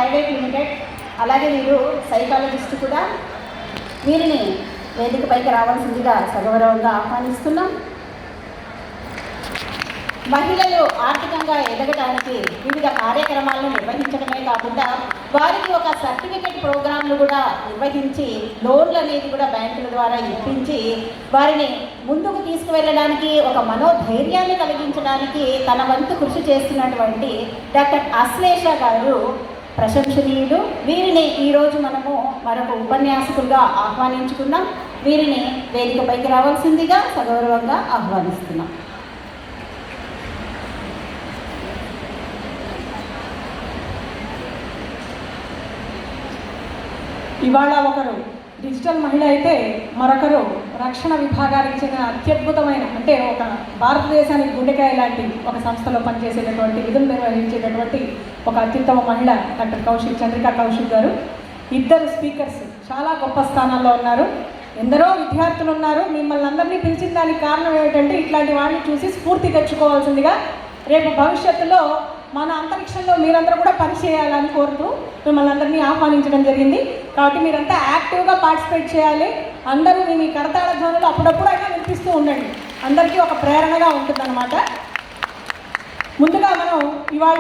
Private limited, అలాగే వీరు psychologist కూడా. వీరిని వేదికపైకి రావాల్సిందిగా సగౌరవంగా ఆహ్వానిస్తున్నాం. మహిళలు ఆర్థికంగా ఎదగడానికి వివిధ కార్యక్రమాలను నిర్వహించడమే కాకుండా వారికి ఒక సర్టిఫికెట్ ప్రోగ్రాంలు కూడా నిర్వహించి లోన్లు అనేది కూడా బ్యాంకుల ద్వారా ఇప్పించి వారిని ముందుకు తీసుకువెళ్ళడానికి, ఒక మనోధైర్యాన్ని కలిగించడానికి తన వంతు కృషి చేస్తున్నటువంటి డాక్టర్ అశ్లేష గారు ప్రశంసనీయులు. వీరిని ఈరోజు మనము మరొక ఉపన్యాసకులుగా ఆహ్వానించుకున్నాం. వీరిని వేదికపైకి రావాల్సిందిగా సగౌరవంగా ఆహ్వానిస్తున్నాం. ఇవాళ ఒకరు డిజిటల్ మహిళ అయితే మరొకరు రక్షణ విభాగానికి చెందిన అత్యద్భుతమైన, అంటే ఒక భారతదేశానికి గుండెకాయ లాంటి ఒక సంస్థలో పనిచేసేటటువంటి, విధులు నిర్వహించేటటువంటి ఒక అత్యుత్తమ మహిళ డాక్టర్ చంద్రికా కౌశిక్ గారు. ఇద్దరు స్పీకర్స్ చాలా గొప్ప స్థానాల్లో ఉన్నారు. ఎందరో విద్యార్థులు ఉన్నారు. మిమ్మల్ని అందరినీ పిలిచిన దానికి కారణం ఏమిటంటే ఇట్లాంటి వాడిని చూసి స్ఫూర్తి తెచ్చుకోవాల్సిందిగా, రేపు భవిష్యత్తులో మన అంతరిక్షంలో మీరందరూ కూడా పనిచేయాలని కోరుతూ మిమ్మల్ని అందరినీ ఆహ్వానించడం జరిగింది. కాబట్టి మీరంతా యాక్టివ్గా పార్టిసిపేట్ చేయాలి. అందరూ మీ కరతాళ ధ్వనులు అప్పుడప్పుడు అయినా వినిపిస్తూ ఉండండి. అందరికీ ఒక ప్రేరణగా ఉంటుందన్నమాట. ముందుగా మనం ఇవాళ